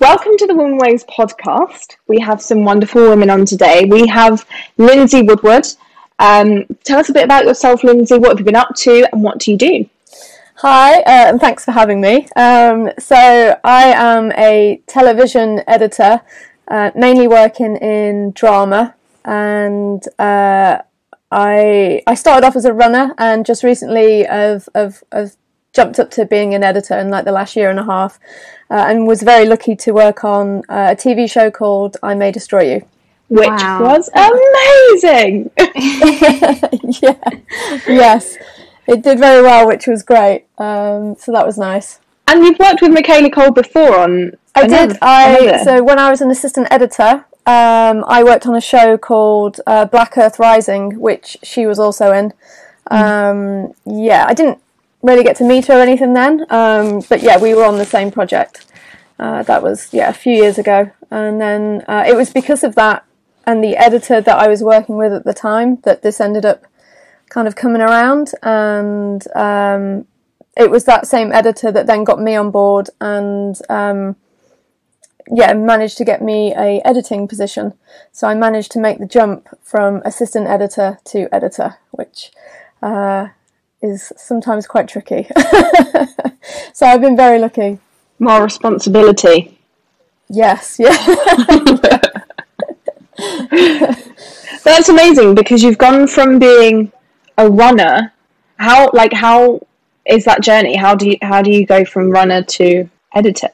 welcome to the Woman Waves podcast. We have some wonderful women on today. We have Lindsey Woodward. Tell us a bit about yourself, Lindsey. What have you been up to and what do you do? Hi, and thanks for having me. So I am a television editor, mainly working in drama, and I started off as a runner, and just recently I've jumped up to being an editor in like the last year and a half, and was very lucky to work on a TV show called I May Destroy You. Which was amazing! Yes. It did very well, which was great. So that was nice. And you've worked with Michaela Cole before on... I did. So when I was an assistant editor, I worked on a show called Black Earth Rising, which she was also in. I didn't really get to meet her or anything then, but yeah, we were on the same project. That was a few years ago, and then it was because of that and the editor that I was working with at the time that this ended up kind of coming around, and it was that same editor that then got me on board and managed to get me a editing position. So I managed to make the jump from assistant editor to editor, which is sometimes quite tricky. So I've been very lucky. More responsibility. Yes, yeah. That's amazing, because you've gone from being a runner. How is that journey? How do you go from runner to editor?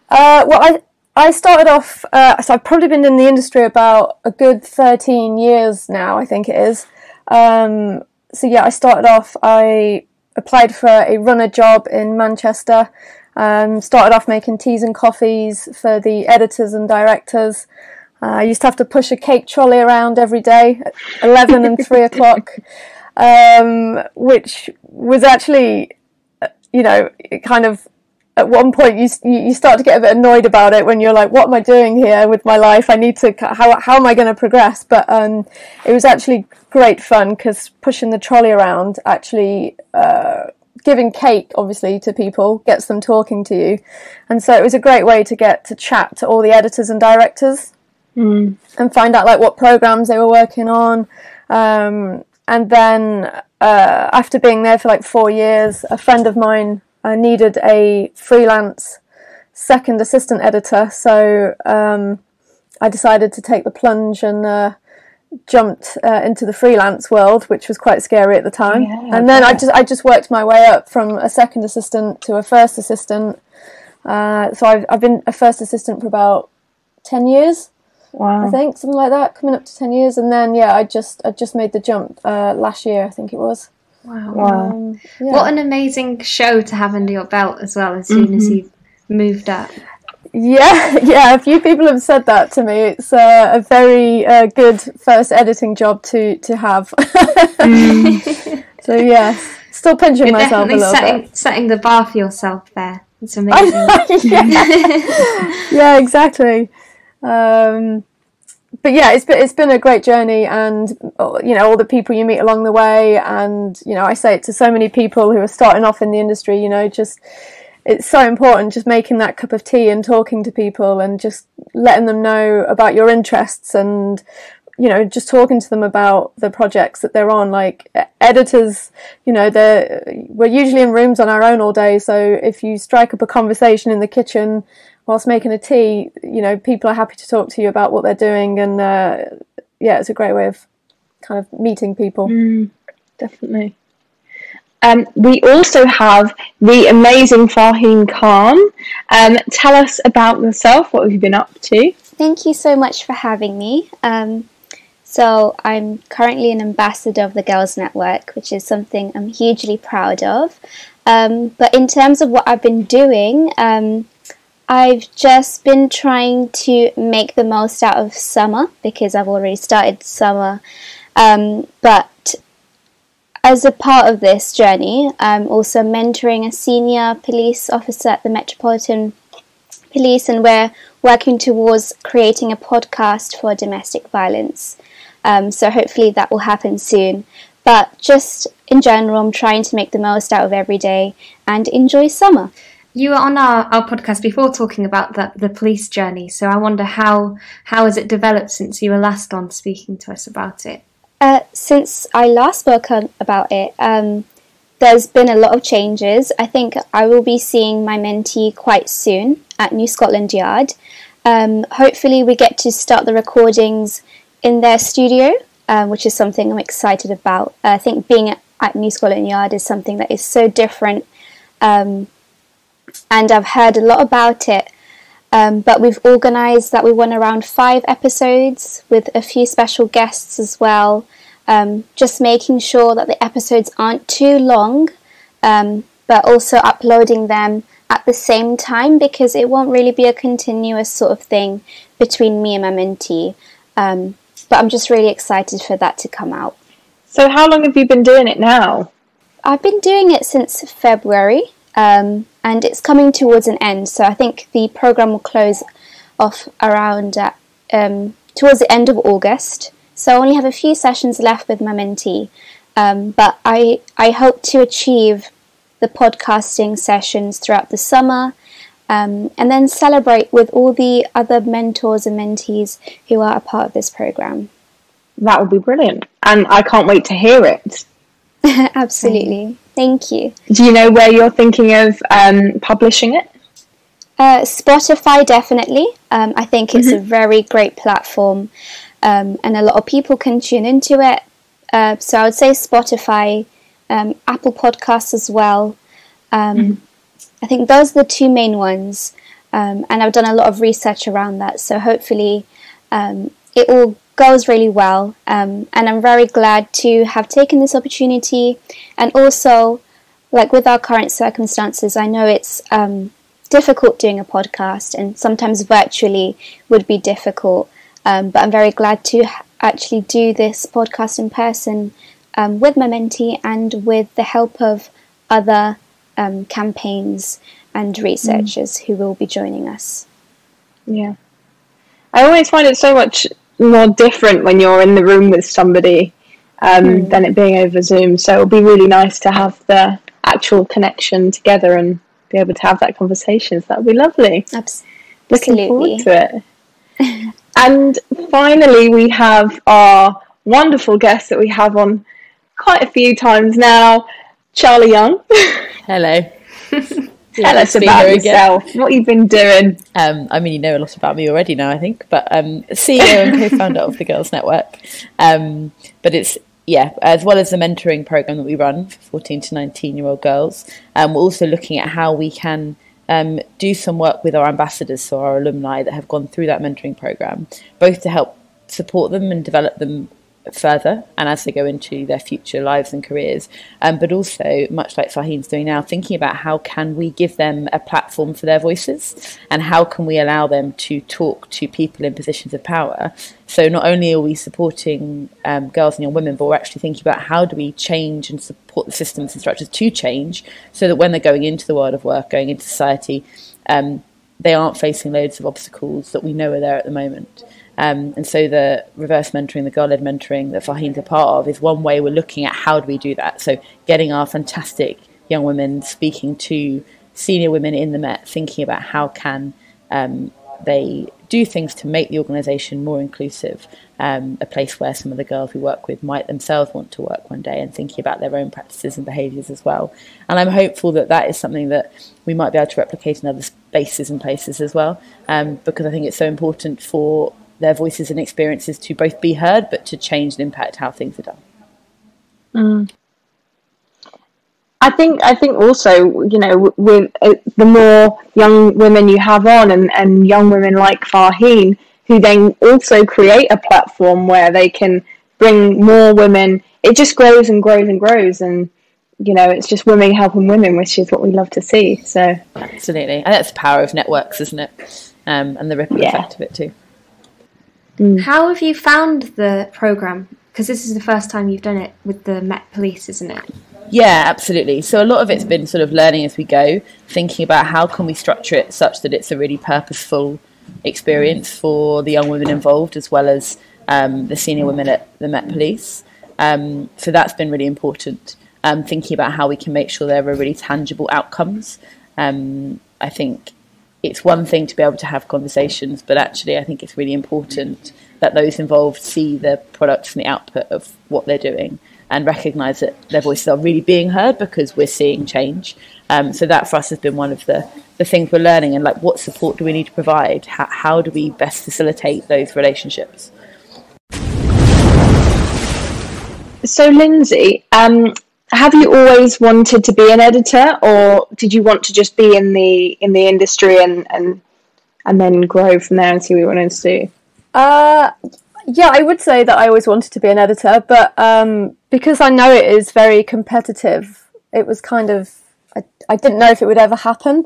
I started off, so I've probably been in the industry about a good 13 years now, I think it is. I started off, I applied for a runner job in Manchester, started off making teas and coffees for the editors and directors. I used to have to push a cake trolley around every day at 11 and 3 o'clock, which was actually, kind of, at one point you start to get a bit annoyed about it when you're like, what am I doing here with my life? I need to, how am I going to progress? But it was actually great fun, because pushing the trolley around, actually giving cake, obviously, to people gets them talking to you. And so it was a great way to get to chat to all the editors and directors and find out like what programs they were working on. And then after being there for like 4 years, a friend of mine needed a freelance second assistant editor, so I decided to take the plunge and jumped into the freelance world, which was quite scary at the time. And then I just worked my way up from a second assistant to a first assistant. So I've been a first assistant for about 10 years. Wow. I think, something like that, coming up to 10 years. And then, I just made the jump last year, I think it was. Wow. What an amazing show to have under your belt as well, as soon as you've moved up. Yeah, a few people have said that to me. It's a very good first editing job to have. So, yes, still pinching You're myself a little bit. Setting the bar for yourself there. It's amazing. Yeah, exactly. But yeah, it's been a great journey, and all the people you meet along the way, and I say it to so many people who are starting off in the industry. Just it's so important, just making that cup of tea and talking to people and just letting them know about your interests, and just talking to them about the projects that they're on. Like editors, we're usually in rooms on our own all day, so if you strike up a conversation in the kitchen whilst making a tea, people are happy to talk to you about what they're doing, and it's a great way of kind of meeting people. Definitely. We also have the amazing Farheen Khan. Tell us about yourself. What have you been up to? Thank you so much for having me. So I'm currently an ambassador of the Girls Network, which is something I'm hugely proud of. But in terms of what I've been doing, I've just been trying to make the most out of summer, because I've already started summer. But as a part of this journey, I'm also mentoring a senior police officer at the Metropolitan Police, and we're working towards creating a podcast for domestic violence. So hopefully that will happen soon. But just in general, I'm trying to make the most out of every day and enjoy summer. You were on our podcast before talking about the police journey, so I wonder how has it developed since you were last on speaking to us about it? Since I last spoke about it, there's been a lot of changes. I think I will be seeing my mentee quite soon at New Scotland Yard. Hopefully we get to start the recordings in their studio, which is something I'm excited about. I think being at New Scotland Yard is something that is so different, and I've heard a lot about it. But we've organised that we want around 5 episodes with a few special guests as well. Just making sure that the episodes aren't too long, but also uploading them at the same time, because it won't really be a continuous sort of thing between me and my mentee. But I'm just really excited for that to come out. So how long have you been doing it now? I've been doing it since February, and it's coming towards an end. So I think the programme will close off around towards the end of August. So I only have a few sessions left with my mentee, but I hope to achieve the podcasting sessions throughout the summer, and then celebrate with all the other mentors and mentees who are a part of this programme. That would be brilliant, and I can't wait to hear it. Absolutely. Thank you. Do you know where you're thinking of publishing it? Spotify, definitely. I think it's a very great platform. And a lot of people can tune into it. So I would say Spotify, Apple Podcasts as well. I think those are the 2 main ones. And I've done a lot of research around that. So hopefully it all goes really well. And I'm very glad to have taken this opportunity. And also, like with our current circumstances, I know it's difficult doing a podcast, and sometimes virtually would be difficult. But I'm very glad to actually do this podcast in person with my mentee and with the help of other campaigns and researchers who will be joining us. Yeah. I always find it so much more different when you're in the room with somebody than it being over Zoom. So it'll be really nice to have the actual connection together and be able to have that conversation. So that would be lovely. Absolutely. Looking forward to it. And finally, we have our wonderful guest that we have on quite a few times now, Charlie Young. Hello. Tell us about yourself, what you've been doing. I mean, you know a lot about me already now, I think, but CEO and co-founder of the Girls Network. But it's, as well as the mentoring program that we run for 14 to 19-year-old girls, we're also looking at how we can do some work with our ambassadors, so our alumni that have gone through that mentoring program, both to help support them and develop them further and as they go into their future lives and careers, but also, much like Farheen's doing now, thinking about how can we give them a platform for their voices and how can we allow them to talk to people in positions of power. So not only are we supporting girls and young women, but we're actually thinking about how do we change and support the systems and structures to change so that when they're going into the world of work, going into society, they aren't facing loads of obstacles that we know are there at the moment. And so the reverse mentoring, the girl-led mentoring that Farheen's a part of is one way we're looking at how do we do that. So getting our fantastic young women speaking to senior women in the Met, thinking about how can they do things to make the organisation more inclusive, a place where some of the girls we work with might themselves want to work one day, and thinking about their own practices and behaviours as well. And I'm hopeful that that is something that we might be able to replicate in other spaces and places as well, because I think it's so important for their voices and experiences to both be heard, but to change and impact how things are done. I think also, you know, with the more young women you have on, and young women like Farheen, who then also create a platform where they can bring more women, it just grows and grows and grows, and you know, it's just women helping women, which is what we love to see. So absolutely, and that's the power of networks, isn't it? And the ripple effect of it too. How have you found the programme? Because this is the first time you've done it with the Met Police, isn't it? Yeah, absolutely. So a lot of it's been sort of learning as we go, thinking about how can we structure it such that it's a really purposeful experience for the young women involved, as well as the senior women at the Met Police. So that's been really important. Thinking about how we can make sure there are really tangible outcomes. I think it's one thing to be able to have conversations, but actually I think it's really important that those involved see the products and the output of what they're doing and recognise that their voices are really being heard because we're seeing change. So that for us has been one of the things we're learning, and like, what support do we need to provide? How do we best facilitate those relationships? So Lindsey, have you always wanted to be an editor, or did you want to just be in the industry and then grow from there and see what you wanted to do? Yeah, I would say that I always wanted to be an editor, but because I know it is very competitive, it was kind of, I didn't know if it would ever happen.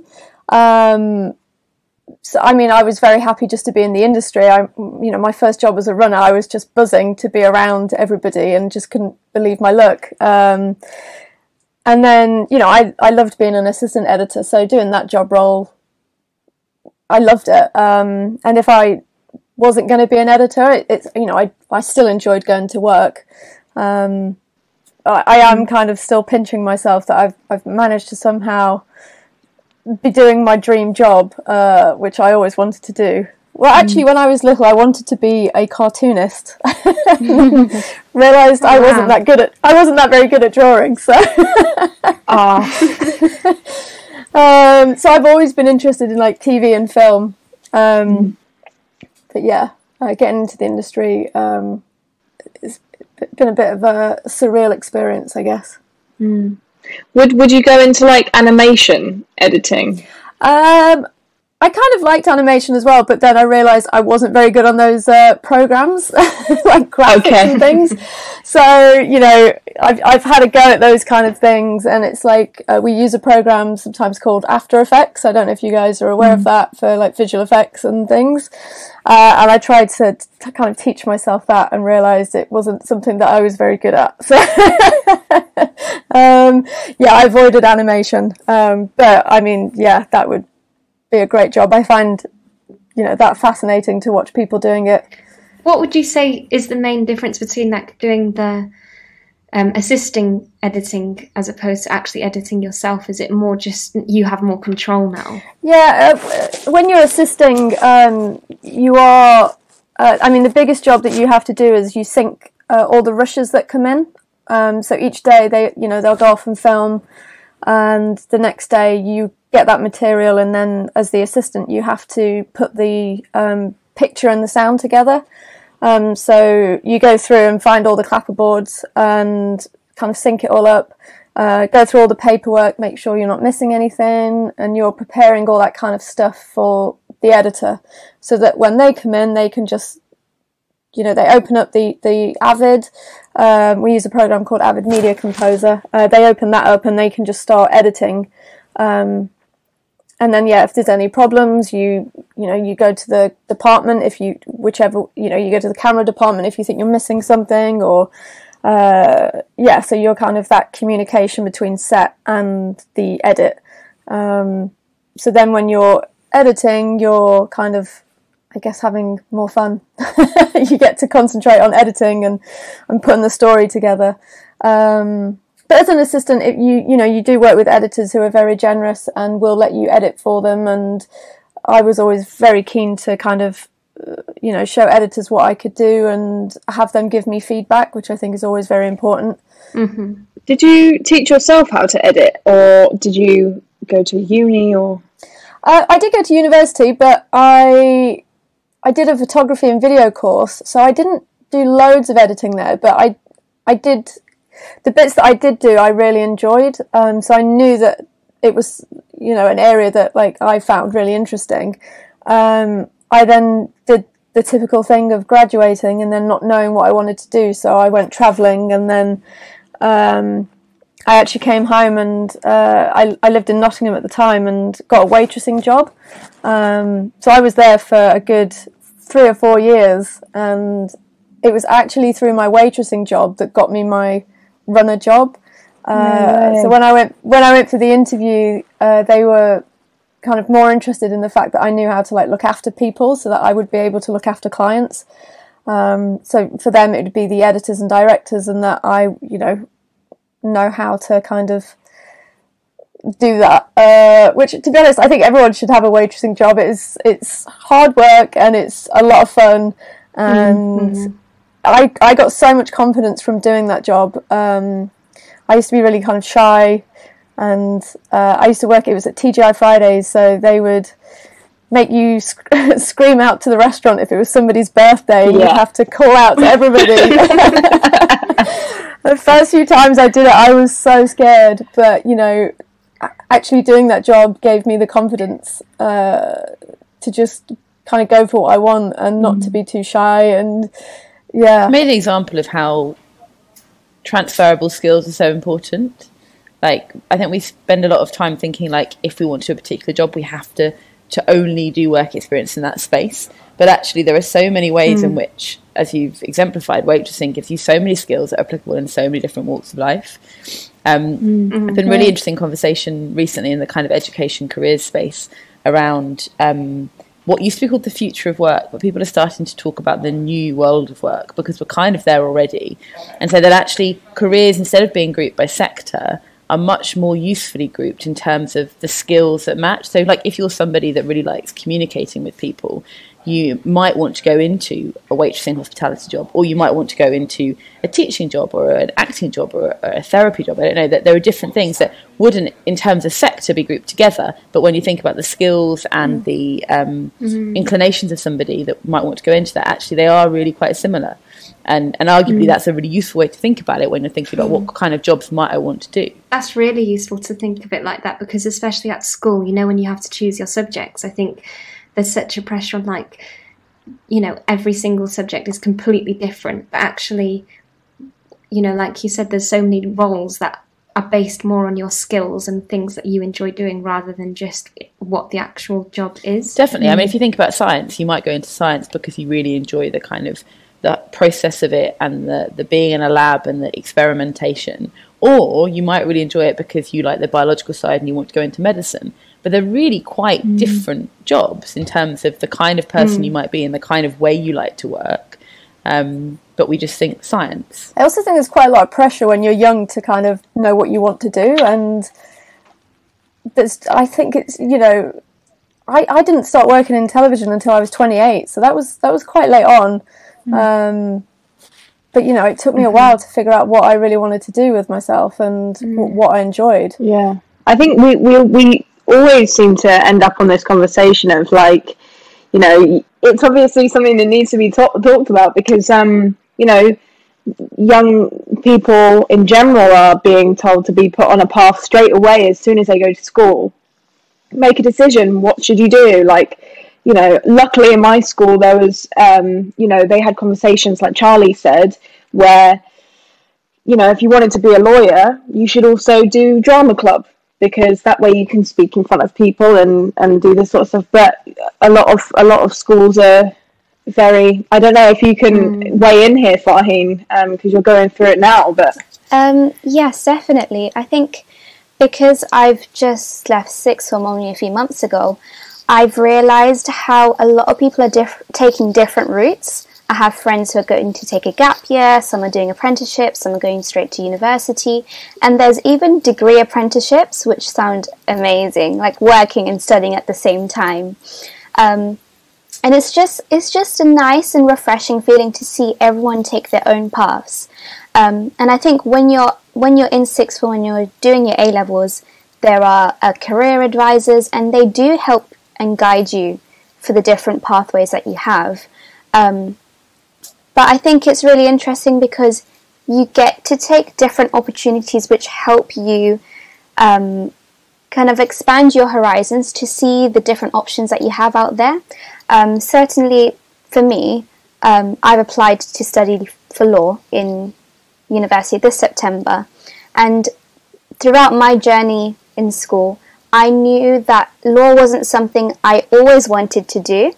So, I mean, I was very happy just to be in the industry. My first job as a runner, I was just buzzing to be around everybody and just couldn't believe my luck. And then, I loved being an assistant editor. So doing that job role, I loved it. And if I wasn't going to be an editor, I still enjoyed going to work. I am kind of still pinching myself that I've managed to somehow be doing my dream job, which I always wanted to do. Well, actually, when I was little, I wanted to be a cartoonist. Realised I wasn't that very good at drawing. So, so I've always been interested in like TV and film. But yeah, getting into the industry has been a bit of a surreal experience, I guess. Would you go into like animation editing? I kind of liked animation as well, but then I realised I wasn't very good on those programs, like graphics and things. So, I've had a go at those kind of things, and it's like we use a program sometimes called After Effects. I don't know if you guys are aware of that, for like visual effects and things. And I tried to kind of teach myself that and realised it wasn't something that I was very good at. So, yeah, I avoided animation. But I mean, yeah, that would be a great job. I find, that fascinating to watch people doing it. What would you say is the main difference between that doing the assisting editing as opposed to actually editing yourself? Is it more just you have more control now? Yeah, when you're assisting, you are. The biggest job that you have to do is you sync all the rushes that come in. So each day they'll go off and film, and the next day you get that material, and then as the assistant you have to put the picture and the sound together. So you go through and find all the clapperboards and kind of sync it all up, go through all the paperwork, make sure you're not missing anything, and you're preparing all that kind of stuff for the editor, so that when they come in, they can just, they open up the Avid. We use a program called Avid Media Composer. They open that up and they can just start editing. And then, if there's any problems, you go to the department. You go to the camera department if you think you're missing something, or so you're kind of that communication between set and the edit. So then when you're editing, you're kind of, I guess, having more fun. You get to concentrate on editing and putting the story together. But as an assistant, you do work with editors who are very generous and will let you edit for them. And I was always very keen to kind of, show editors what I could do and have them give me feedback, which I think is always very important. Mm-hmm. Did you teach yourself how to edit, or did you go to uni? Or I did go to university, but I did a photography and video course, so I didn't do loads of editing there, but I did. The bits that I did do, I really enjoyed. So I knew that it was, an area that I found really interesting. I then did the typical thing of graduating and then not knowing what I wanted to do. So I went travelling, and then I actually came home, and I lived in Nottingham at the time and got a waitressing job. So I was there for a good 3 or 4 years, and it was actually through my waitressing job that got me my runner job. So when I went for the interview, they were kind of more interested in the fact that I knew how to look after people, so that I would be able to look after clients. So for them, it would be the editors and directors, and that I, know how to kind of do that. Which, to be honest, I think everyone should have a waitressing job. It's hard work and it's a lot of fun, and I got so much confidence from doing that job. I used to be really kind of shy, and I used to work, it was at TGI Fridays, so they would make you scream out to the restaurant if it was somebody's birthday. You'd have to call out to everybody. The first few times I did it, I was so scared, but you know, actually doing that job gave me the confidence to just kind of go for what I want and not to be too shy. And I made an example of how transferable skills are so important. Like, I think we spend a lot of time thinking, like, if we want to do a particular job, we have to only do work experience in that space. But actually, there are so many ways in which, as you've exemplified, waitressing gives you so many skills that are applicable in so many different walks of life. It's been really interesting conversation recently in the kind of education careers space around what used to be called the future of work, but people are starting to talk about the new world of work, because we're kind of there already. And so that actually careers, instead of being grouped by sector, are much more usefully grouped in terms of the skills that match. So like, if you're somebody that really likes communicating with people, you might want to go into a waitressing hospitality job, or you might want to go into a teaching job or an acting job or a therapy job. I don't know, that there are different things that wouldn't, in terms of sector, be grouped together. But when you think about the skills and the inclinations of somebody that might want to go into that, actually they are really quite similar. And arguably that's a really useful way to think about it when you're thinking about what kind of jobs might I want to do. That's really useful to think of it like that, because especially at school, you know, when you have to choose your subjects, I think there's such a pressure on, like, you know, every single subject is completely different. But actually, you know, like you said, there's so many roles that are based more on your skills and things that you enjoy doing rather than just what the actual job is. Definitely. I mean, if you think about science, you might go into science because you really enjoy the kind of the process of it and the being in a lab and the experimentation. Or you might really enjoy it because you like the biological side and you want to go into medicine. But they're really quite different jobs in terms of the kind of person you might be and the kind of way you like to work. But we just think science. I also think there's quite a lot of pressure when you're young to kind of know what you want to do. And I think it's, you know, I didn't start working in television until I was 28. So that was quite late on. But, you know, it took me a while to figure out what I really wanted to do with myself and what I enjoyed. Yeah. I think we always seem to end up on this conversation of, like, you know, it's obviously something that needs to be talked about because, you know, young people in general are being told to be put on a path straight away as soon as they go to school. Make a decision. What should you do? Like, you know, luckily in my school there was, you know, they had conversations like Charlie said, where, you know, if you wanted to be a lawyer, you should also do drama club, because that way you can speak in front of people and do this sort of stuff. But a lot of schools are very, I don't know if you can weigh in here, Farheen, because you're going through it now. But yes, definitely. I think because I've just left sixth form only a few months ago, I've realised how a lot of people are taking different routes. I have friends who are going to take a gap year, some are doing apprenticeships, some are going straight to university, and there's even degree apprenticeships, which sound amazing, like working and studying at the same time. And it's just a nice and refreshing feeling to see everyone take their own paths. And I think when you're in sixth form, when you're doing your A-levels, there are career advisors, and they do help and guide you for the different pathways that you have. But I think it's really interesting because you get to take different opportunities which help you kind of expand your horizons to see the different options that you have out there. Certainly for me, I've applied to study for law in university this September, and throughout my journey in school, I knew that law wasn't something I always wanted to do,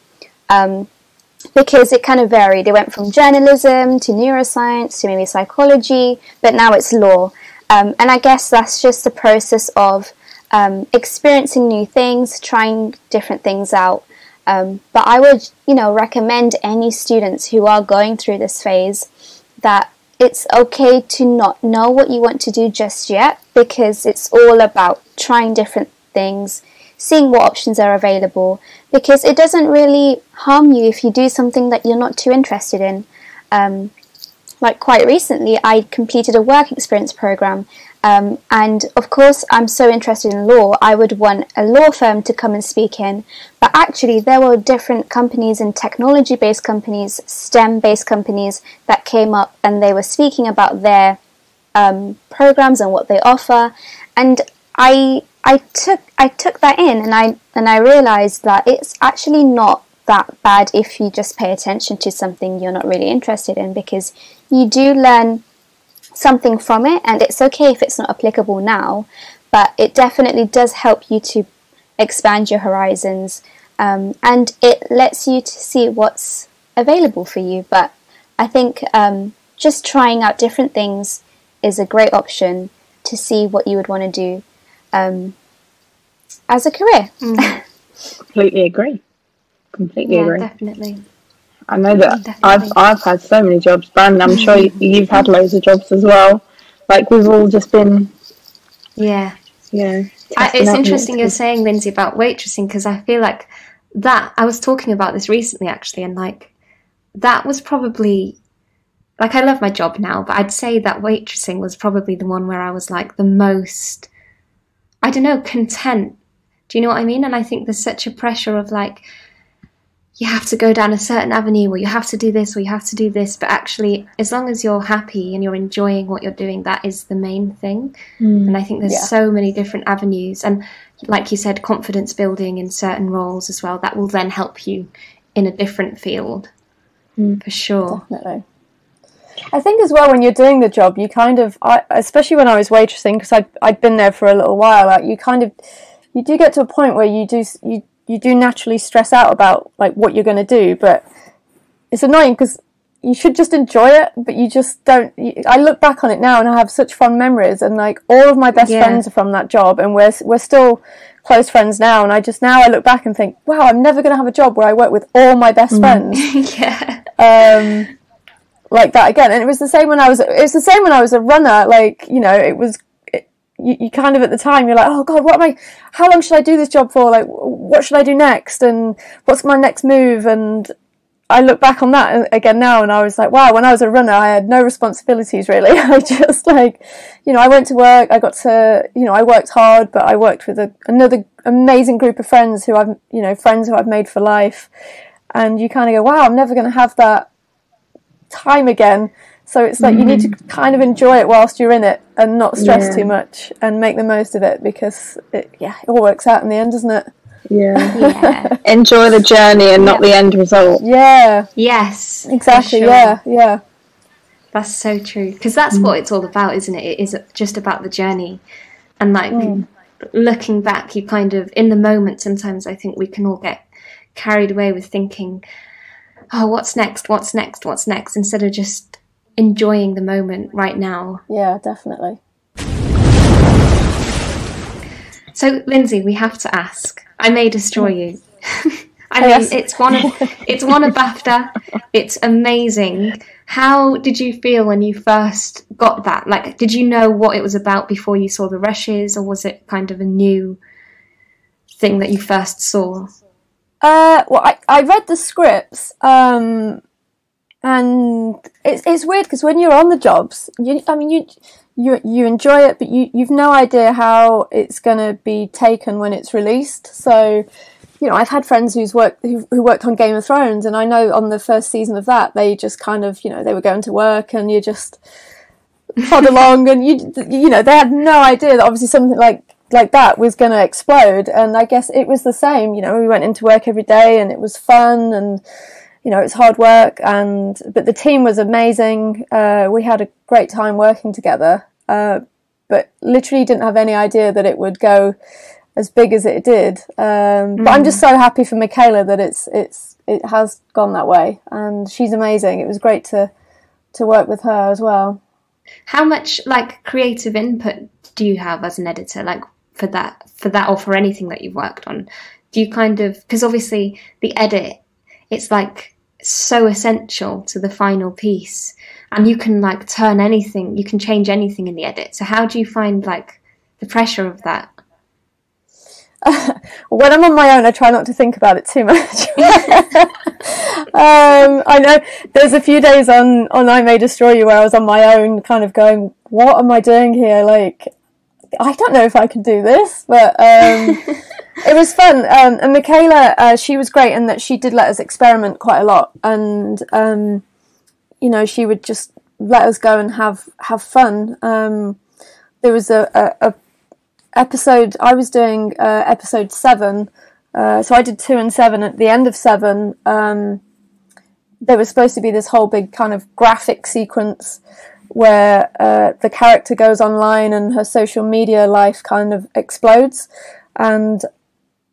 because it kind of varied. It went from journalism to neuroscience to maybe psychology, but now it's law. And I guess that's just the process of experiencing new things, trying different things out. But I would, you know, recommend any students who are going through this phase that it's okay to not know what you want to do just yet, because it's all about trying different things, seeing what options are available, because it doesn't really harm you if you do something that you're not too interested in. Like quite recently, I completed a work experience program, and of course I'm so interested in law, I would want a law firm to come and speak in, but actually there were different companies and technology-based companies, STEM-based companies that came up, and they were speaking about their programs and what they offer, and I took that in, and I realized that it's actually not that bad if you just pay attention to something you're not really interested in, because you do learn something from it, and it's okay if it's not applicable now, but it definitely does help you to expand your horizons, and it lets you to see what's available for you. But I think just trying out different things is a great option to see what you would want to do as a career. Completely agree. Completely agree. Definitely. I know that I've had so many jobs, Brandon. I'm sure you've had loads of jobs as well. Like, we've all just been, it's interesting you're saying, Lindsey, about waitressing, because I feel like that, I was talking about this recently actually, and like that was probably, like, I love my job now, but I'd say that waitressing was probably the one where I was like the most, I don't know, content. Do you know what I mean? And I think there's such a pressure of like, you have to go down a certain avenue, or you have to do this, or you have to do this. But actually, as long as you're happy and you're enjoying what you're doing, that is the main thing. And I think there's so many different avenues. And like you said, confidence building in certain roles as well, that will then help you in a different field, for sure. Definitely. I think as well, when you're doing the job, you kind of, especially when I was waitressing, because I'd been there for a little while, like you do get to a point where you do naturally stress out about like what you're going to do, but it's annoying because you should just enjoy it, but you just don't. I look back on it now and I have such fond memories, and like all of my best friends are from that job, and we're still close friends now, and I look back and think, wow, I'm never going to have a job where I work with all my best friends. Like that again. And it was the same when I was a runner. Like, you know, it was, you kind of at the time you're like, oh god, how long should I do this job for? Like, what should I do next? And what's my next move? And I look back on that again now, and I was like, wow, when I was a runner, I had no responsibilities really. I just, like, you know, I went to work, I worked hard, but I worked with another amazing group of friends who I've made for life. And you kind of go, wow, I'm never going to have that time again. So it's like you need to kind of enjoy it whilst you're in it and not stress too much and make the most of it, because it all works out in the end, doesn't it? Enjoy the journey and not the end result. Yes, exactly. Sure. Yeah That's so true, because that's what it's all about, isn't it? It is just about the journey. And like looking back, you kind of, in the moment, sometimes I think we can all get carried away with thinking, oh, what's next, instead of just enjoying the moment right now. Yeah, definitely. So, Lindsey, we have to ask. I may destroy you. I mean, it's won a BAFTA. It's amazing. How did you feel when you first got that? Like, did you know what it was about before you saw the rushes, or was it kind of a new thing that you first saw? Well, I read the scripts, and it's weird because when you're on the jobs, you enjoy it, but you've no idea how it's going to be taken when it's released. So, you know, I've had friends who worked on Game of Thrones, and I know on the first season of that, they just kind of, you know, they were going to work and you just plod along, and you know, they had no idea that obviously something like that was going to explode. And I guess it was the same. You know, we went into work every day and it was fun, and you know, it's hard work, but the team was amazing. We had a great time working together, but literally didn't have any idea that it would go as big as it did. But I'm just so happy for Michaela that it has gone that way, and she's amazing. It was great to work with her as well. How much like creative input do you have as an editor, like for that or for anything that you've worked on? Do you kind of, because obviously the edit, it's like so essential to the final piece, and you can like turn anything, you can change anything in the edit. So how do you find like the pressure of that? When I'm on my own, I try not to think about it too much. I know there's a few days on I May Destroy You where I was on my own kind of going, what am I doing here? Like, I don't know if I can do this, but it was fun. And Michaela, she was great in that she did let us experiment quite a lot, and you know, she would just let us go and have fun. There was a episode, I was doing episode 7, so I did 2 and 7. At the end of 7, there was supposed to be this whole big kind of graphic sequence where the character goes online and her social media life kind of explodes, and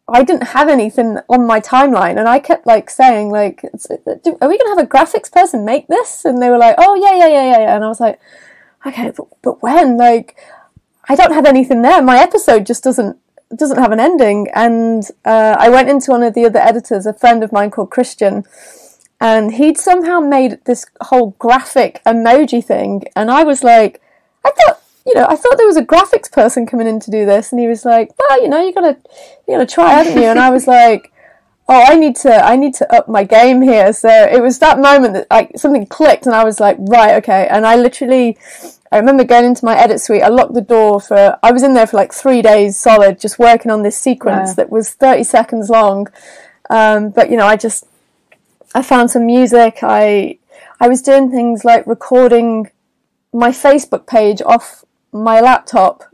I didn't have anything on my timeline, and I kept like saying like, are we gonna have a graphics person make this? And they were like, oh yeah, and I was like, okay, but when? Like, I don't have anything there. My episode just doesn't have an ending. And I went into one of the other editors, a friend of mine called Christian, and he'd somehow made this whole graphic emoji thing. And I was like, I thought there was a graphics person coming in to do this. And he was like, well, you know, you gotta try, haven't you? And I was like, oh, I need to up my game here. So it was that moment that like something clicked, and I was like, right, okay. And I remember going into my edit suite, I locked the door I was in there for like 3 days solid, just working on this sequence that was 30 seconds long. But, you know, I found some music. I was doing things like recording my Facebook page off my laptop,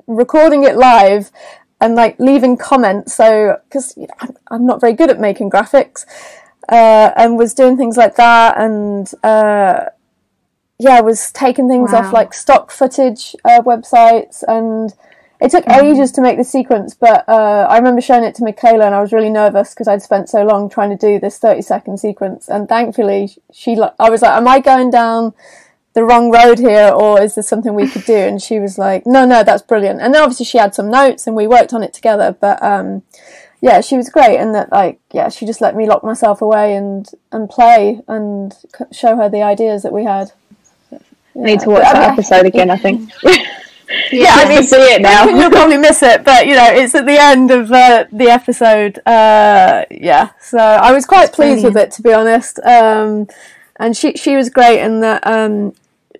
recording it live, and like leaving comments. So, because you know, I'm not very good at making graphics, and was doing things like that. And, I was taking things off like stock footage websites, and it took ages to make the sequence, but I remember showing it to Michaela, and I was really nervous because I'd spent so long trying to do this 30-second sequence, and thankfully I was like, am I going down the wrong road here, or is this something we could do? And she was like, no, that's brilliant. And then obviously she had some notes and we worked on it together, but she was great in that, like, she just let me lock myself away and play and show her the ideas that we had. I need to watch that episode again, I think. I mean, see it now. You'll probably miss it, but you know, it's at the end of the episode. So I was quite pleased with it, to be honest. And she was great in that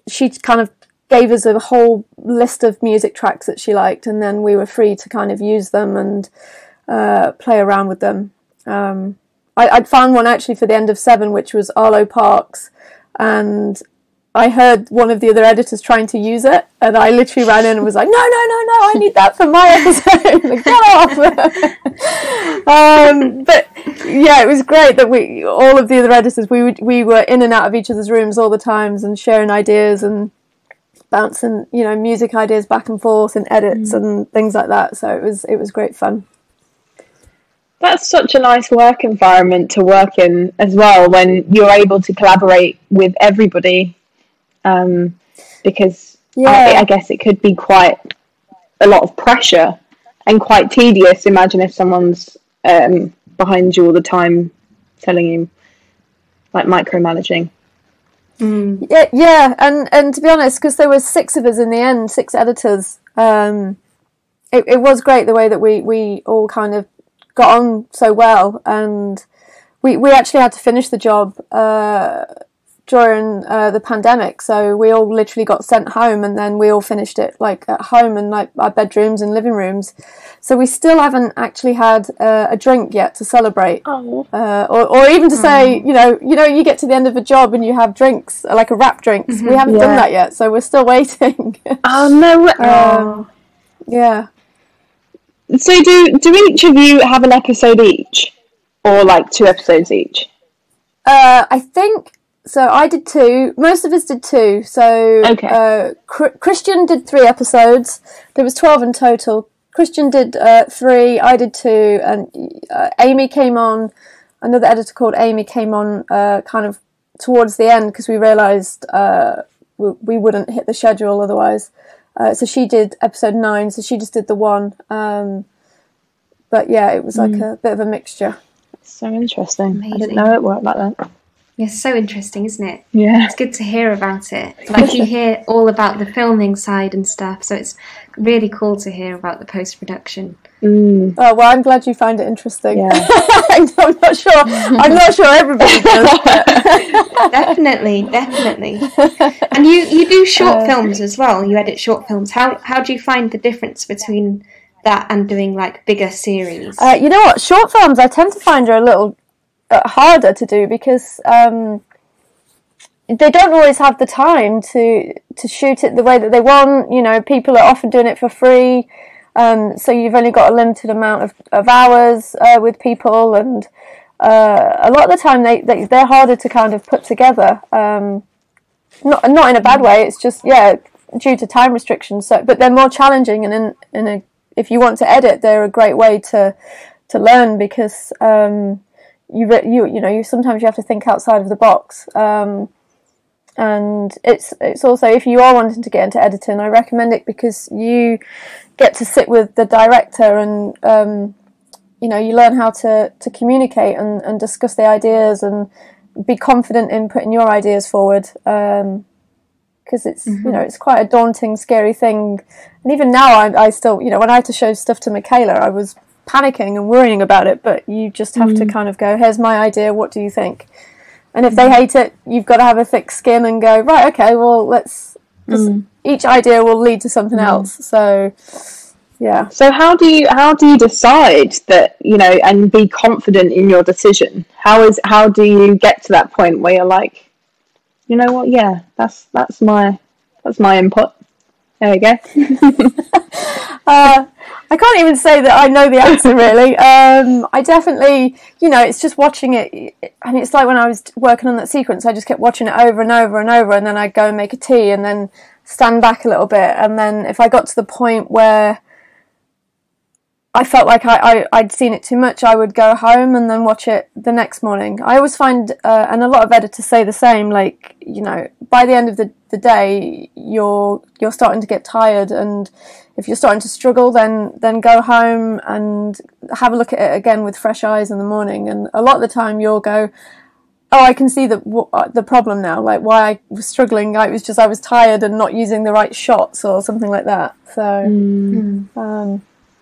she kind of gave us a whole list of music tracks that she liked, and then we were free to kind of use them and play around with them. I'd found one actually for the end of 7, which was Arlo Parks, and I heard one of the other editors trying to use it, and I literally ran in and was like, no, I need that for my episode. Like, get off. But yeah, it was great that all of the other editors, we were in and out of each other's rooms all the times and sharing ideas and bouncing, you know, music ideas back and forth and edits and things like that. So it was great fun. That's such a nice work environment to work in as well, when you're able to collaborate with everybody. Because I guess it could be quite a lot of pressure and quite tedious. Imagine if someone's behind you all the time, telling you, like, micromanaging. Yeah, and to be honest, because there were 6 of us in the end, 6 editors, it was great the way that we all kind of got on so well, and we actually had to finish the job during the pandemic, so we all literally got sent home, and then we all finished it like at home in like our bedrooms and living rooms. So we still haven't actually had a drink yet to celebrate, or even to say, you know, you get to the end of a job and you have drinks, like a wrap drinks. We haven't done that yet, so we're still waiting. Yeah. So do each of you have an episode each, or like 2 episodes each? I think so. I did 2. Most of us did 2. So Christian did 3 episodes. There was 12 in total. Christian did 3. I did 2, and Amy came on. Another editor called Amy came on kind of towards the end, because we realised we wouldn't hit the schedule otherwise. So she did episode 9, so she just did the 1. But yeah, it was like a bit of a mixture. So interesting. Amazing. I didn't know it worked like that. It's so interesting, isn't it? Yeah. It's good to hear about it. Like, you hear all about the filming side and stuff, so it's really cool to hear about the post-production. Oh, well, I'm glad you find it interesting. Yeah. I'm not sure everybody does. Definitely. And you do short films as well. You edit short films. How do you find the difference between that and doing like bigger series? You know what? Short films I tend to find are a little harder to do because they don't always have the time to shoot it the way that they want. You know, people are often doing it for free, so you've only got a limited amount of hours with people, and a lot of the time they're harder to kind of put together. Not in a bad way. It's just due to time restrictions. So, but they're more challenging, and if you want to edit, they're a great way to learn because you sometimes you have to think outside of the box, and it's also, if you are wanting to get into editing, I recommend it because you get to sit with the director and you learn how to communicate and discuss the ideas and be confident in putting your ideas forward, because it's it's quite a daunting, scary thing. And even now I still, when I had to show stuff to Michaela, I was panicking and worrying about it, but you just have to kind of go, here's my idea, what do you think? And if they hate it, you've got to have a thick skin and go, right, okay, well, let's, each idea will lead to something else. So yeah. So how do you decide that, and be confident in your decision? How do you get to that point where you're like, you know what, yeah, that's my input. There we go. I can't even say that I know the answer, really. I definitely, it's just watching it. And it's like when I was working on that sequence, I just kept watching it over and over and over, and then I'd go and make a tea and then stand back a little bit. And then if I got to the point where I felt like I'd seen it too much, I would go home and then watch it the next morning. I always find, and a lot of editors say the same, like, by the end of the day, you're starting to get tired, and if you're starting to struggle, then go home and have a look at it again with fresh eyes in the morning. And a lot of the time you'll go, oh, I can see the problem now, like why I was struggling. I was tired and not using the right shots or something like that. So,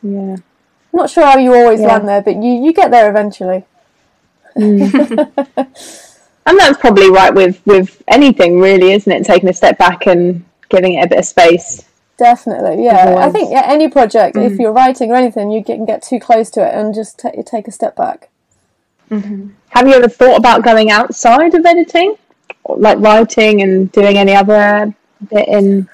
yeah. Not sure how you always land there, but you get there eventually. And that's probably right with anything, really, isn't it? Taking a step back and giving it a bit of space. Definitely, yeah. Otherwise, I think any project, if you're writing or anything, you can get too close to it and just take a step back. Have you ever thought about going outside of editing, like writing and doing any other bit in?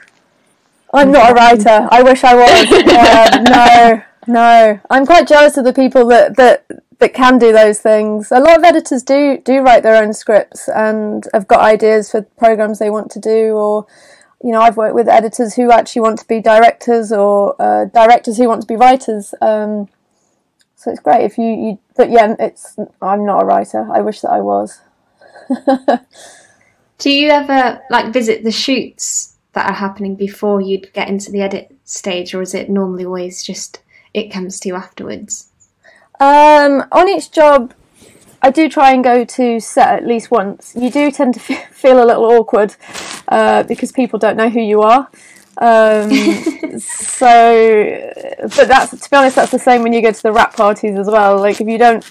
I'm not a writer. I wish I was. No. I'm quite jealous of the people that can do those things. A lot of editors do write their own scripts and have got ideas for programs they want to do, or I've worked with editors who actually want to be directors, or directors who want to be writers. So it's great if you but yeah, I'm not a writer. I wish that I was. Do you ever visit the shoots that are happening before you'd get into the edit stage, or is it normally always just it comes to you afterwards? On each job, I do try and go to set at least once. You do tend to feel a little awkward because people don't know who you are. But to be honest, that's the same when you go to the rap parties as well. Like, if you don't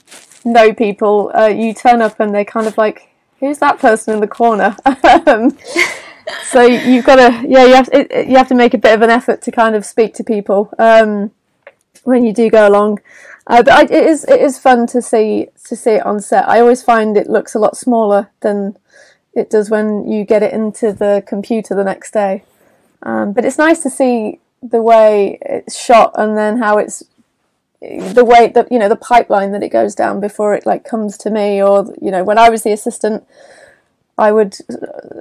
know people, you turn up and they're kind of like, who's that person in the corner? So you've got to, you have to make a bit of an effort to kind of speak to people when you do go along. But it is fun to see it on set. I always find it looks a lot smaller than it does when you get it into the computer the next day. But it's nice to see the way it's shot, and then how it's the way that the pipeline that it goes down before it comes to me. Or when I was the assistant, I would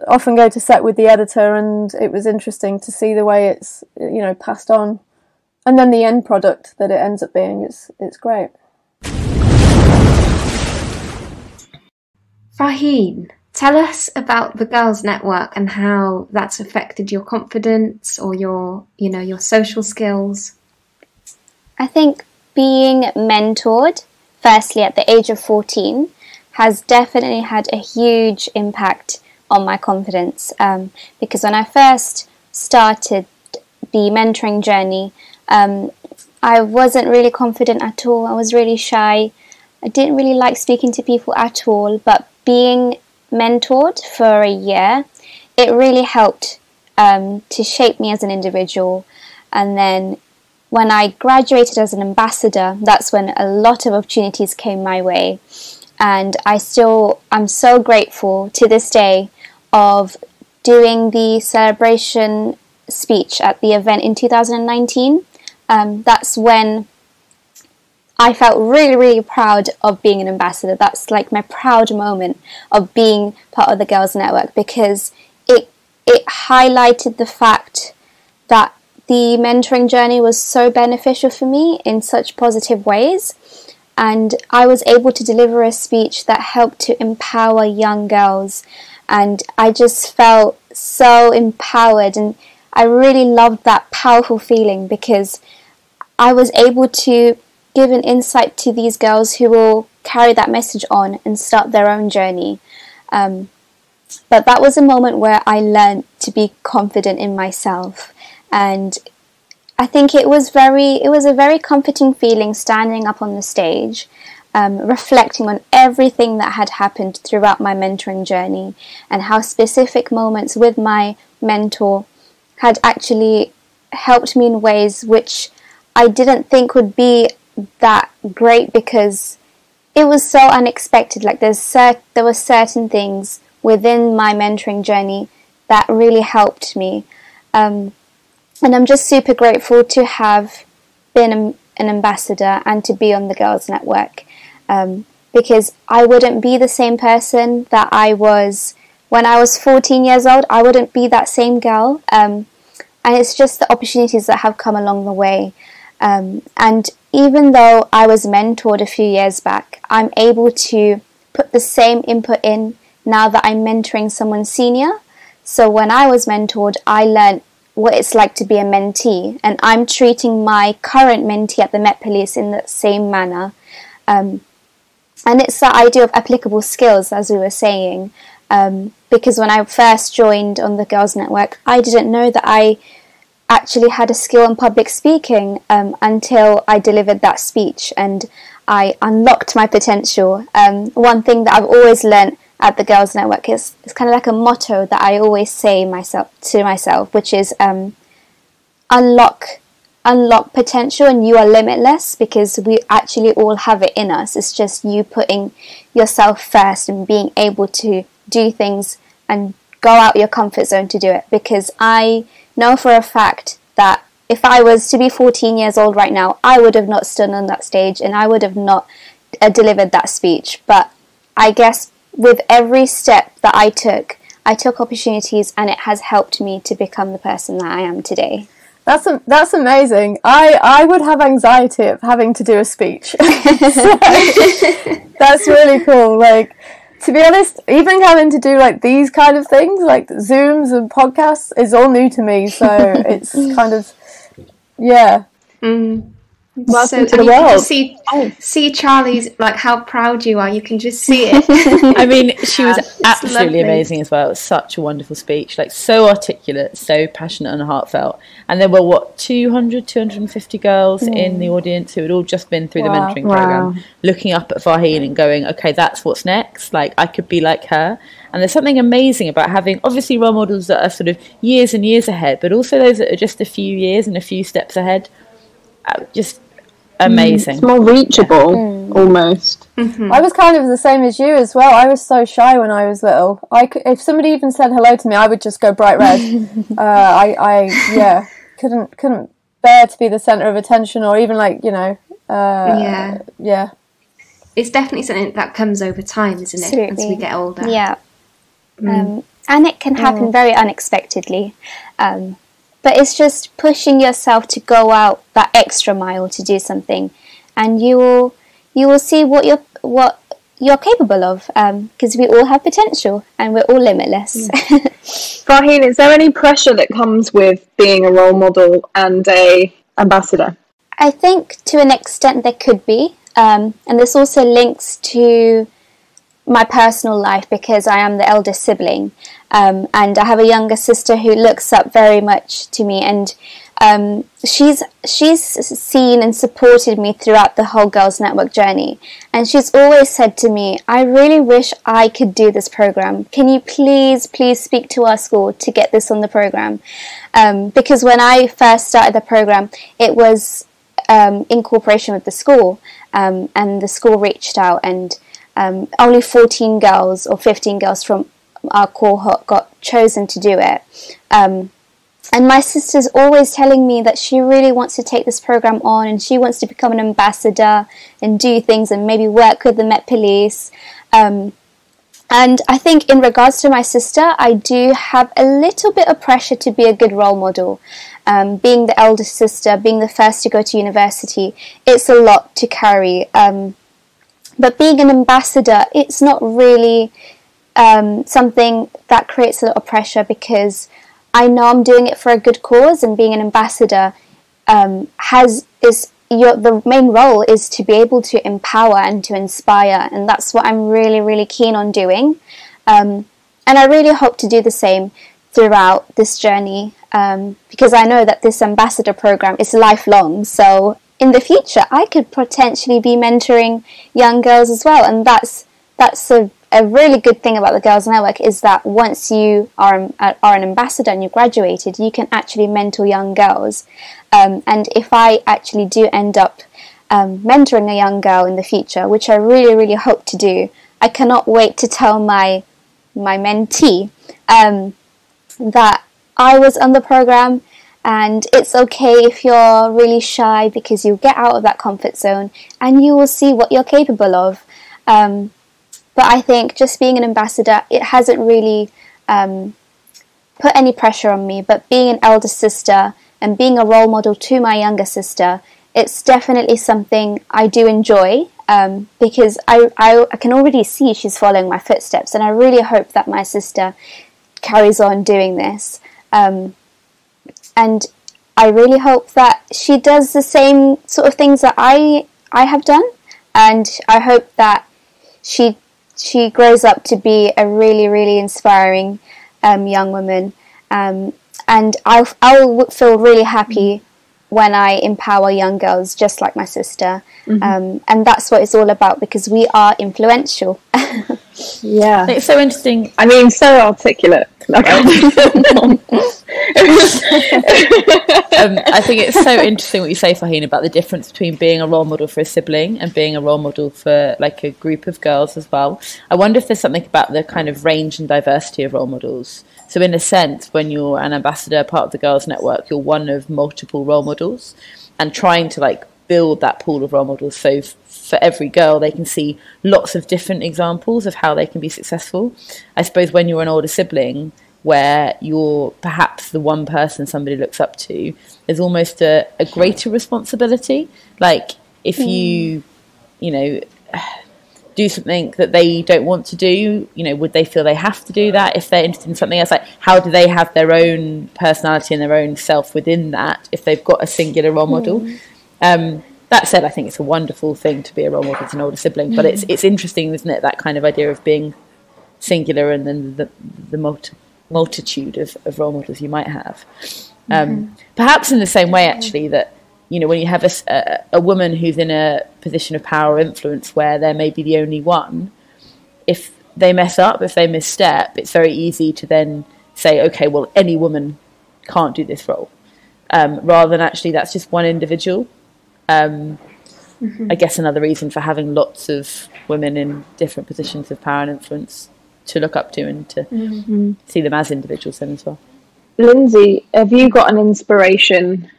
often go to set with the editor, and it was interesting to see the way it's passed on. And then the end product that it ends up being, it's great. Farheen, tell us about the Girls Network and how that's affected your confidence or your social skills. I think being mentored, firstly at the age of 14, has definitely had a huge impact on my confidence, because when I first started the mentoring journey, I wasn't really confident at all. I was really shy. I didn't really like speaking to people at all, but being mentored for a year, it really helped to shape me as an individual. And then when I graduated as an ambassador, that's when a lot of opportunities came my way. And I'm so grateful to this day of doing the celebration speech at the event in 2019. That's when I felt really, really proud of being an ambassador. That's like my proud moment of being part of the Girls Network, because it highlighted the fact that the mentoring journey was so beneficial for me in such positive ways. And I was able to deliver a speech that helped to empower young girls. And I just felt so empowered. And I really loved that powerful feeling, because I was able to give an insight to these girls who will carry that message on and start their own journey. But that was a moment where I learned to be confident in myself. And I think it was a very comforting feeling standing up on the stage, reflecting on everything that had happened throughout my mentoring journey, and how specific moments with my mentor had actually helped me in ways which I didn't think would be that great, because it was so unexpected. Like there were certain things within my mentoring journey that really helped me. And I'm just super grateful to have been an ambassador and to be on the Girls Network, because I wouldn't be the same person that I was when I was 14 years old. I wouldn't be that same girl. And it's just the opportunities that have come along the way. And even though I was mentored a few years back, I'm able to put the same input in now that I'm mentoring someone senior. So when I was mentored, I learned what it's like to be a mentee, and I'm treating my current mentee at the Met Police in the same manner. And it's the idea of applicable skills, as we were saying, because when I first joined on the Girls Network, I didn't know that I actually had a skill in public speaking until I delivered that speech, and I unlocked my potential. One thing that I've always learned at the Girls Network is kind of like a motto that I always say to myself, which is unlock potential, and you are limitless, because we actually all have it in us. It's just you putting yourself first and being able to do things and go out your comfort zone to do it. Because I know for a fact that if I was to be 14 years old right now, I would have not stood on that stage and I would have not delivered that speech. But I guess with every step that I took opportunities, and it has helped me to become the person that I am today. That's amazing. I would have anxiety of having to do a speech. So, that's really cool. Like, to be honest, even having to do like these kind of things, like Zooms and podcasts, is all new to me. So it's kind of, yeah. Welcome to the world. You can see Charlie's, like, how proud you are. You can just see it. I mean, she was absolutely amazing as well. It was such a wonderful speech, like so articulate, so passionate and heartfelt. And there were 250 girls in the audience who had all just been through the mentoring program, looking up at Farheen and going, okay, that's what's next. Like, I could be like her. And there's something amazing about having, obviously, role models that are sort of years and years ahead, but also those that are just a few years and a few steps ahead. Just amazing. It's more reachable, almost. Mm-hmm. I was kind of the same as you as well. I was so shy when I was little. If somebody even said hello to me, I would just go bright red. I couldn't bear to be the centre of attention, or even like, yeah. It's definitely something that comes over time, isn't it? Absolutely. As we get older. Yeah. And it can happen very unexpectedly. But it's just pushing yourself to go out that extra mile to do something, and you will see what you're capable of, because we all have potential and we're all limitless. Farheen, is there any pressure that comes with being a role model and a ambassador? I think to an extent there could be, and this also links to my personal life, because I am the eldest sibling, and I have a younger sister who looks up very much to me, and she's seen and supported me throughout the whole Girls Network journey, and she's always said to me, I really wish I could do this program. Can you please speak to our school to get this on the program? Because when I first started the program, it was in cooperation with the school, and the school reached out, and only 14 girls or 15 girls from our cohort got chosen to do it. And my sister's always telling me that she really wants to take this program on, and she wants to become an ambassador and do things and maybe work with the Met Police. And I think in regards to my sister, I do have a little bit of pressure to be a good role model. Being the eldest sister, being the first to go to university, it's a lot to carry. But being an ambassador, it's not really something that creates a lot of pressure, because I know I'm doing it for a good cause, and being an ambassador the main role is to be able to empower and to inspire, and that's what I'm really, really keen on doing. And I really hope to do the same throughout this journey, because I know that this ambassador program is lifelong, so in the future I could potentially be mentoring young girls as well, and that's a really good thing about the Girls Network, is that once you are an ambassador and you graduated, you can actually mentor young girls. And if I actually do end up mentoring a young girl in the future, which I really, really hope to do, I cannot wait to tell my mentee that I was on the program, and it's okay if you're really shy, because you'll get out of that comfort zone and you will see what you're capable of. But I think just being an ambassador, it hasn't really put any pressure on me. But being an elder sister and being a role model to my younger sister, it's definitely something I do enjoy, because I can already see she's following my footsteps, and I really hope that my sister carries on doing this. And I really hope that she does the same sort of things that I have done, and I hope that she grows up to be a really, really inspiring young woman, and I'll feel really happy when I empower young girls just like my sister. And that's what it's all about, because we are influential. Yeah, it's so interesting. I mean, so articulate. I think it's so interesting what you say, Farheen, about the difference between being a role model for a sibling and being a role model for like a group of girls as well. I wonder if there's something about the kind of range and diversity of role models. So in a sense, when you're an ambassador, part of the Girls Network, you're one of multiple role models, and trying to like build that pool of role models, so for every girl they can see lots of different examples of how they can be successful. I suppose when you're an older sibling, where you're perhaps the one person somebody looks up to, there's almost a greater responsibility. Like if you do something that they don't want to do, would they feel they have to do that? If they're interested in something else, like how do they have their own personality and their own self within that if they've got a singular role model? That said, I think it's a wonderful thing to be a role model to an older sibling, but it's interesting, isn't it, that kind of idea of being singular and then the multitude of role models you might have. Perhaps in the same way, actually, that when you have a woman who's in a position of power or influence where they're maybe the only one, if they mess up, if they misstep, it's very easy to then say, okay, well, any woman can't do this role, rather than actually that's just one individual. I guess another reason for having lots of women in different positions of power and influence to look up to and to see them as individuals then as well. Lindsey, have you got an inspiration,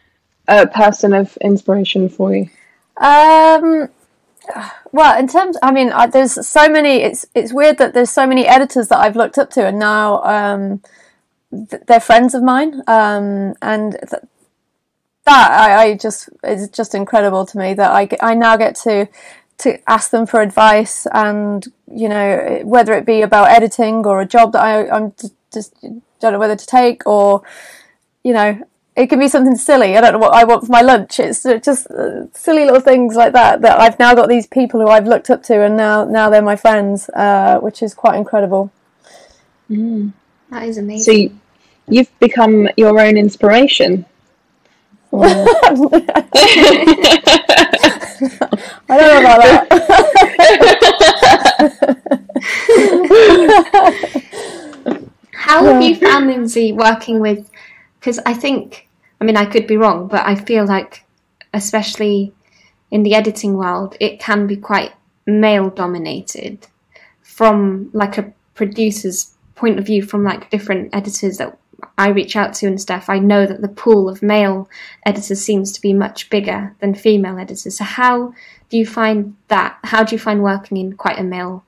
a person of inspiration for you? Well, in terms, there's so many. It's weird that there's so many editors that I've looked up to, and now they're friends of mine, and it's just incredible to me that I now get to ask them for advice, and whether it be about editing or a job that I'm just don't know whether to take, or it can be something silly. I don't know what I want for my lunch. It's just silly little things like that I've now got these people who I've looked up to, and now they're my friends, which is quite incredible. That is amazing. So you've become your own inspiration. I don't know about that. How have you found, Lindsey, working with, because I could be wrong, but I feel like, especially in the editing world, it can be quite male dominated from like a producer's point of view, from like different editors that I reach out to and stuff. I know that the pool of male editors seems to be much bigger than female editors. So how do you find that? How do you find working in quite a male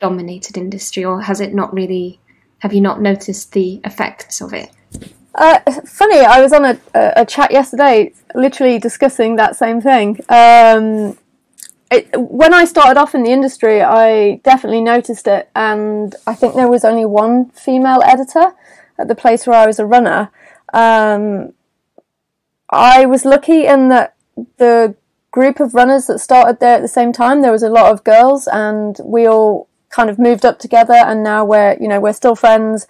dominated industry, or have you not noticed the effects of it? Funny, I was on a chat yesterday literally discussing that same thing. When I started off in the industry, I definitely noticed it, and I think there was only one female editor at the place where I was a runner. I was lucky in that the group of runners that started there at the same time, there was a lot of girls, and we all kind of moved up together, and now we're still friends.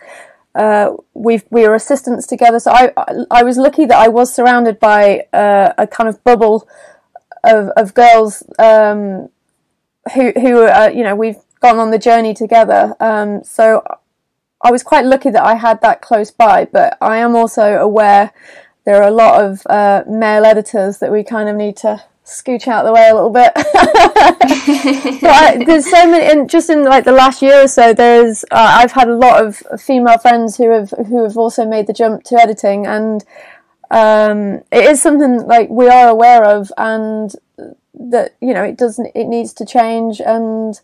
We were assistants together, so I was lucky that I was surrounded by a kind of bubble of girls who we've gone on the journey together. So I was quite lucky that I had that close by, but I am also aware there are a lot of male editors that we kind of need to scooch out of the way a little bit. But there's so many, and just in like the last year or so, there's I've had a lot of female friends who have also made the jump to editing, and it is something like we are aware of, and that it needs to change, and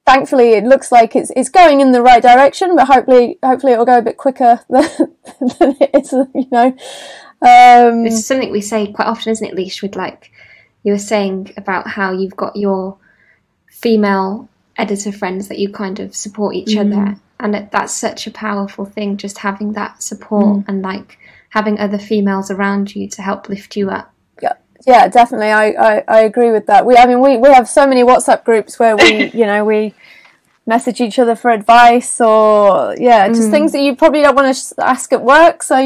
thankfully it looks like it's going in the right direction, but hopefully it will go a bit quicker than it is, It's something we say quite often, isn't it, Leash, with like you were saying about how you've got your female editor friends that you kind of support each other, and that's such a powerful thing, just having that support and like having other females around you to help lift you up. Yeah, definitely. I agree with that. We have so many WhatsApp groups where we we message each other for advice, or just things that you probably don't want to ask at work, so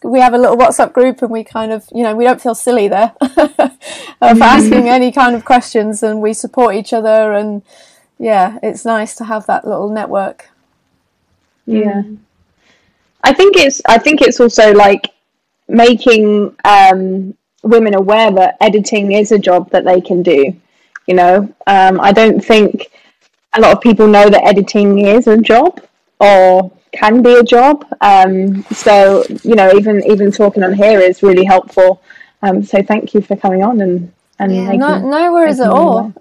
we have a little WhatsApp group, and we kind of we don't feel silly there for asking any kind of questions, and we support each other, and it's nice to have that little network. I think it's also like making women aware that editing is a job that they can do. I don't think a lot of people know that editing is a job or can be a job. So even talking on here is really helpful. So thank you for coming on and no worries at all.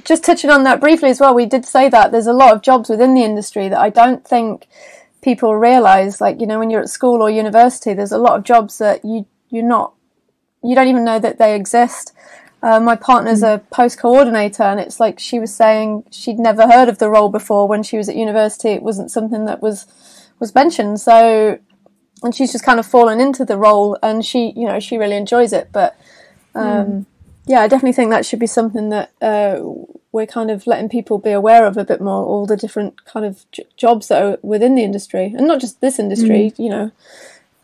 Just touching on that briefly as well, we did say that there's a lot of jobs within the industry that I don't think people realise. Like when you're at school or university, there's a lot of jobs that you don't even know that they exist. My partner's a post coordinator, and it's like she was saying she'd never heard of the role before when she was at university. It wasn't something that was mentioned. So, and she's just kind of fallen into the role, and she really enjoys it. But I definitely think that should be something that we're kind of letting people be aware of a bit more. All the different kind of jobs that are within the industry, and not just this industry.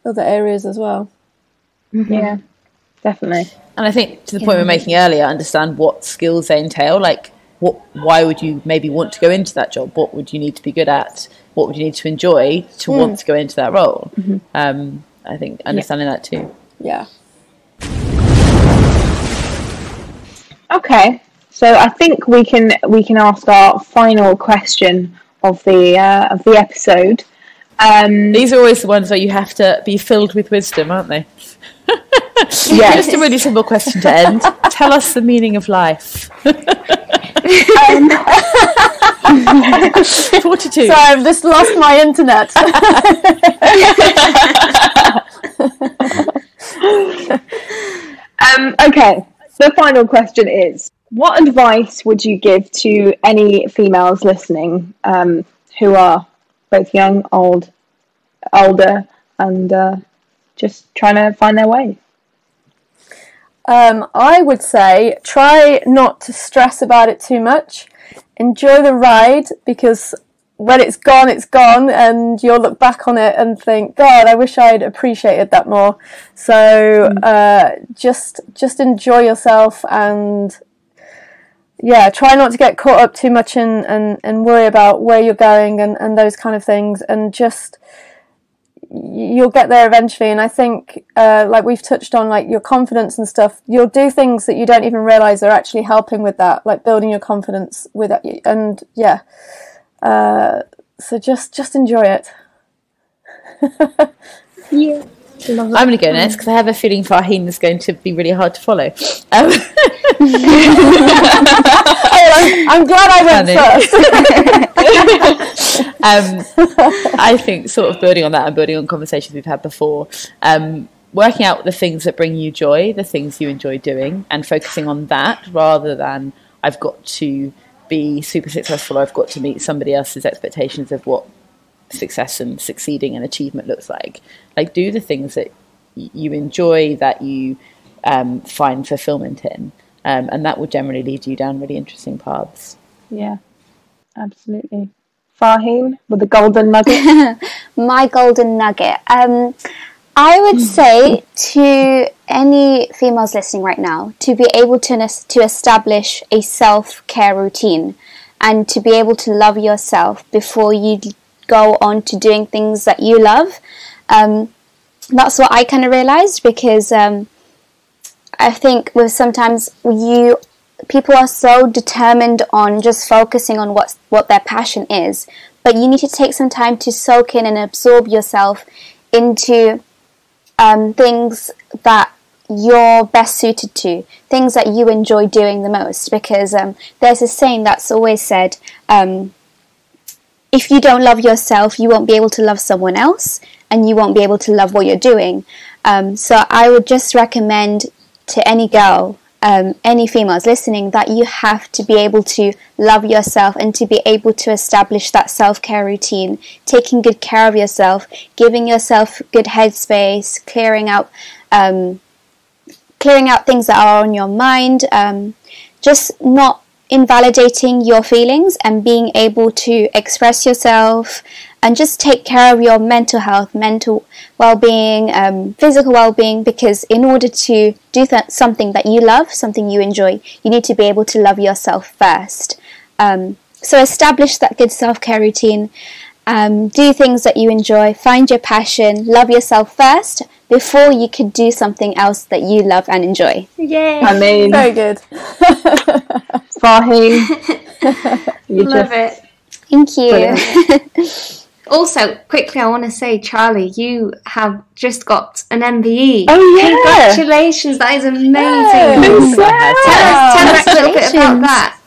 Other areas as well. Yeah, definitely. And I think to the point we were making earlier, understand what skills they entail. Like, why would you maybe want to go into that job? What would you need to be good at? What would you need to enjoy to want to go into that role? I think understanding that too. Yeah. Okay, so I think we can ask our final question of the episode. These are always the ones where you have to be filled with wisdom, aren't they? Yeah, just a really simple question to end. Tell us the meaning of life. 42. Sorry, I've just lost my internet. Okay, the final question is, what advice would you give to any females listening who are both young, older, and just trying to find their way. I would say try not to stress about it too much. Enjoy the ride, because when it's gone, and you'll look back on it and think, God, I wish I'd appreciated that more. So just enjoy yourself, and try not to get caught up too much and worry about where you're going and those kind of things, and just you'll get there eventually. And I think like we've touched on, like your confidence and stuff, you'll do things that you don't even realize are actually helping with that, like building your confidence with it. And so just enjoy it. Yeah. I'm going to go next because I have a feeling Farheen is going to be really hard to follow. I'm glad I went first. I think sort of building on that and building on conversations we've had before, working out the things that bring you joy, the things you enjoy doing, and focusing on that rather than I've got to be super successful or I've got to meet somebody else's expectations of what success and succeeding and achievement looks like. Like, do the things that you enjoy, that you find fulfillment in, and that will generally lead you down really interesting paths. Yeah, absolutely. Farheen, with the golden nugget. My golden nugget. I would say to any females listening right now to be able to establish a self-care routine and to be able to love yourself before you go on to doing things that you love. That's what I kind of realized, because I think sometimes people are so determined on just focusing on what their passion is, but you need to take some time to soak in and absorb yourself into things that you're best suited to, things that you enjoy doing the most, because there's a saying that's always said, if you don't love yourself, you won't be able to love someone else, and you won't be able to love what you're doing. So I would just recommend to any girl, any females listening, that you have to be able to love yourself and to be able to establish that self-care routine, taking good care of yourself, giving yourself good headspace, clearing out things that are on your mind, just not invalidating your feelings and being able to express yourself, and just take care of your mental health, mental well-being, physical well-being, because in order to do something that you love, something you enjoy, you need to be able to love yourself first. So establish that good self-care routine, do things that you enjoy, find your passion, love yourself first before you could do something else that you love and enjoy. Yay! I mean, very good. Farheen, you love it. Thank you. Also, quickly, I want to say, Charlie, you have just got an MBE. Oh, yeah. Congratulations, that is amazing. Yes. Tell us a little bit about that.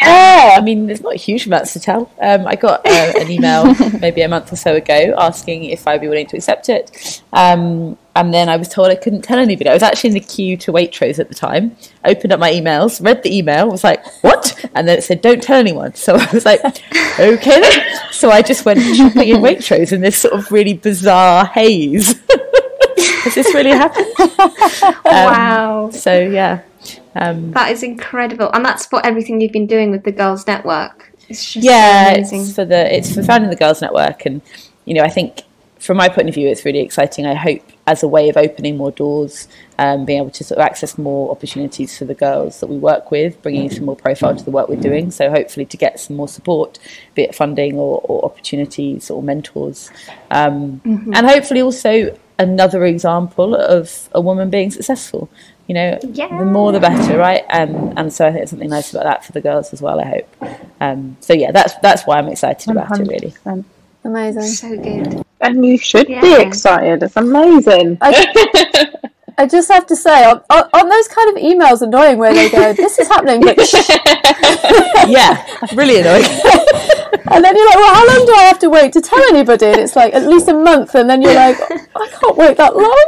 Yeah, I mean, there's not huge amounts to tell. I got an email maybe a month or so ago asking if I'd be willing to accept it. And then I was told I couldn't tell anybody. I was actually in the queue to Waitrose at the time, opened up my emails, read the email, was like, what? And then it said, don't tell anyone. So I was like, okay then. So I just went shopping in Waitrose in this sort of really bizarre haze. Has this really happened? Wow. So, yeah. That is incredible. And that's for everything you've been doing with the Girls Network. It's just amazing. It's for founding the Girls Network. And, I think from my point of view, it's really exciting. I hope as a way of opening more doors, being able to sort of access more opportunities for the girls that we work with, bringing some more profile to the work we're doing. So hopefully to get some more support, be it funding or opportunities or mentors. And hopefully also another example of a woman being successful. The more the better, right? And so I think there's something nice about that for the girls as well, I hope. So yeah, that's why I'm excited 100%. About it, really. Amazing. So good. And you should be excited. It's amazing. I just have to say, on those kind of emails annoying where they go, this is happening, but yeah, really annoying. And then you're like, well, how long do I have to wait to tell anybody? And it's like at least a month, and then you're like, I can't wait that long.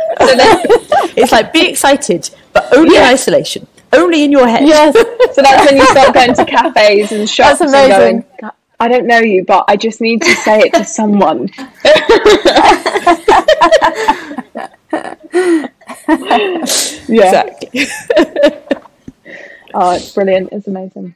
It's like, be excited, but only in isolation, only in your head. Yes. So that's when you start going to cafes and shops. That's amazing. And going, I don't know you, but I just need to say it to someone. Exactly. Oh, it's brilliant. It's amazing.